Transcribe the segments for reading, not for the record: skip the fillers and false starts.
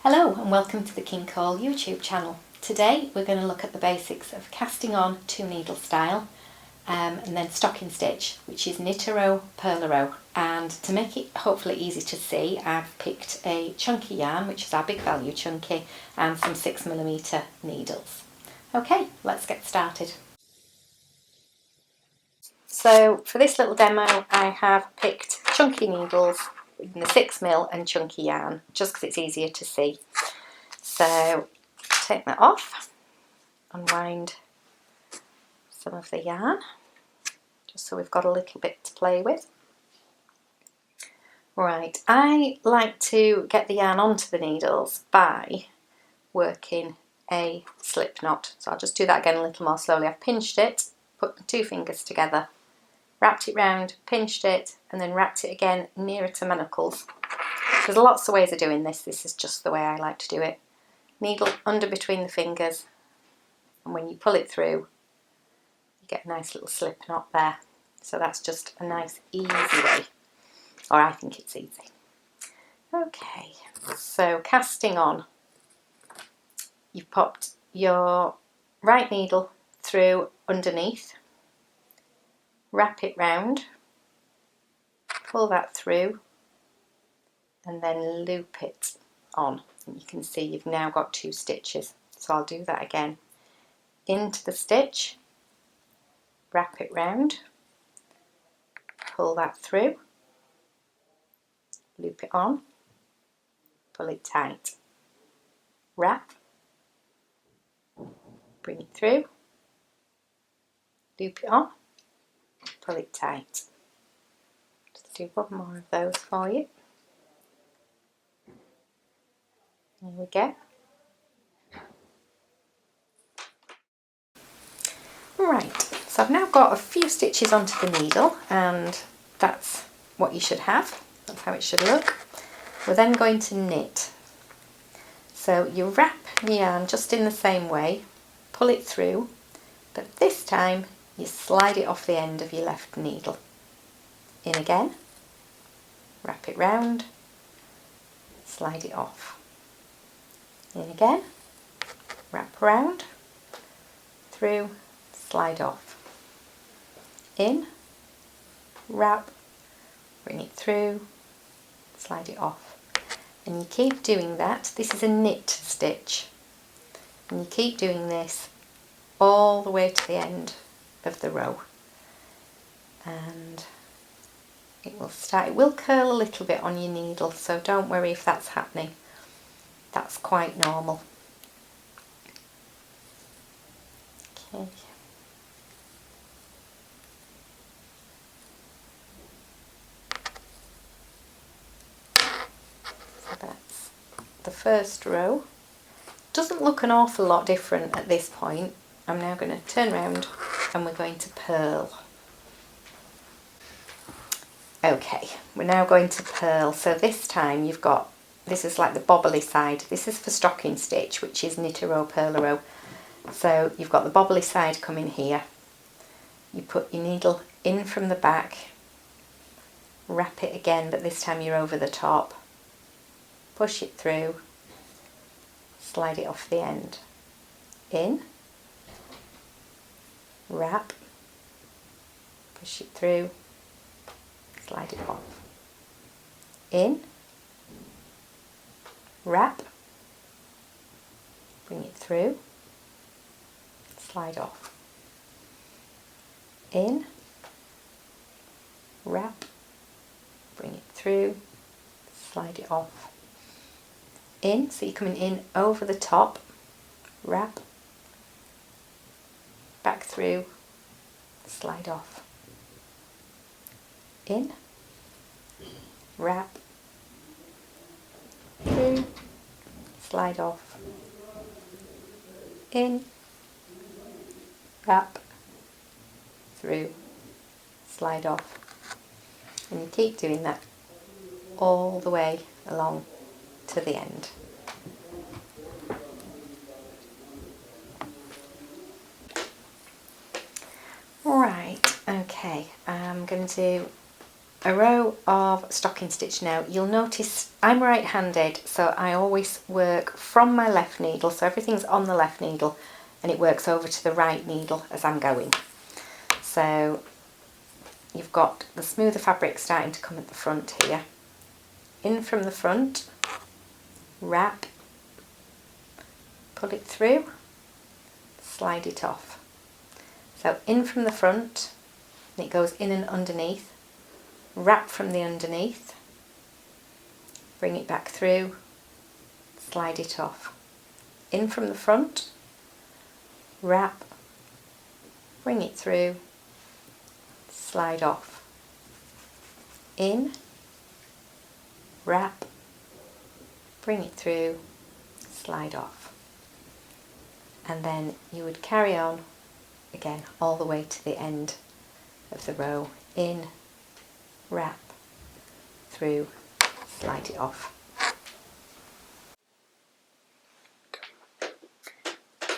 Hello and welcome to the King Cole YouTube channel. Today we're going to look at the basics of casting on 2-needle style and then stocking stitch, which is knit a row, purl a row. And to make it hopefully easy to see, I've picked a chunky yarn, which is our big value chunky, and some 6mm needles. Okay, let's get started. So for this little demo I have picked chunky needles in the 6mm and chunky yarn, just because it's easier to see. So take that off, unwind some of the yarn, just so we've got a little bit to play with. Right, I like to get the yarn onto the needles by working a slip knot. So I'll just do that again a little more slowly. I've pinched it, put my 2 fingers together, wrapped it round, pinched it, and then wrapped it again nearer to my knuckles. There's lots of ways of doing this. This is just the way I like to do it. Needle under between the fingers, and when you pull it through, you get a nice little slip knot there. So that's just a nice easy way, or I think it's easy. Okay, so casting on, you've popped your right needle through underneath, wrap it round, pull that through, and then loop it on. And you can see you've now got 2 stitches. So I'll do that again. Into the stitch, wrap it round, pull that through, loop it on, pull it tight, wrap, bring it through, loop it on, pull it tight. Just do one more of those for you. There we go. Right, so I've now got a few stitches onto the needle, and that's what you should have. That's how it should look. We're then going to knit. So you wrap the yarn just in the same way, pull it through, but this time you slide it off the end of your left needle. In again, wrap it round, slide it off. In again, wrap round, through, slide off. In, wrap, bring it through, slide it off. And you keep doing that. This is a knit stitch. And you keep doing this all the way to the end of the row. And it will curl a little bit on your needle, so don't worry if that's happening. That's quite normal. Okay. So that's the first row. Doesn't look an awful lot different at this point. I'm now going to turn around and we're going to purl. Okay, we're now going to purl. So this time you've got, this is like the bobbly side. This is for stocking stitch, which is knit a row, purl a row. So you've got the bobbly side coming here. You put your needle in from the back, wrap it again, but this time you're over the top. Push it through, slide it off the end. In, wrap, push it through, slide it off. In, wrap, bring it through, slide off. In, wrap, bring it through, slide it off. In, so you're coming in over the top, wrap, back through, slide off. In, wrap, through, slide off. In, wrap, through, slide off. And you keep doing that all the way along to the end. Right, okay, I'm going to a row of stocking stitch now. You'll notice I'm right-handed, so I always work from my left needle, so everything's on the left needle and it works over to the right needle as I'm going. So you've got the smoother fabric starting to come at the front here. In from the front, wrap, pull it through, slide it off. So in from the front, and it goes in and underneath, wrap from the underneath, bring it back through, slide it off. In from the front, wrap, bring it through, slide off. In, wrap, bring it through, slide off. And then you would carry on again all the way to the end of the row. In, wrap, through, slide it off.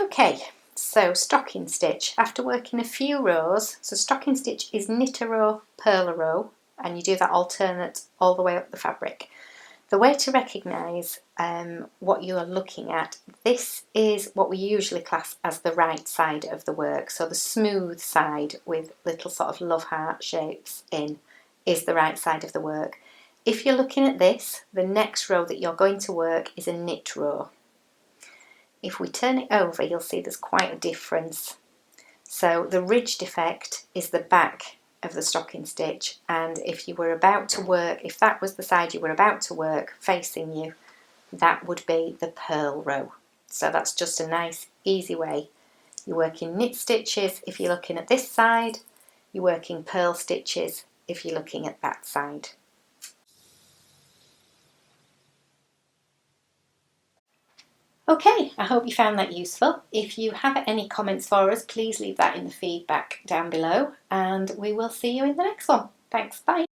Okay, so stocking stitch. After working a few rows, so stocking stitch is knit a row, purl a row, and you do that alternate all the way up the fabric. The way to recognise what you are looking at, this is what we usually class as the right side of the work. So the smooth side with little sort of love heart shapes in is the right side of the work. If you're looking at this, the next row that you're going to work is a knit row. If we turn it over, you'll see there's quite a difference. So the ridged effect is the back of the stocking stitch, and if you were about to work, if that was the side you were about to work facing you, that would be the purl row. So that's just a nice easy way. You're working knit stitches if you're looking at this side, you're working purl stitches if you're looking at that side. Okay, I hope you found that useful. If you have any comments for us, please leave that in the feedback down below, and we will see you in the next one. Thanks, bye.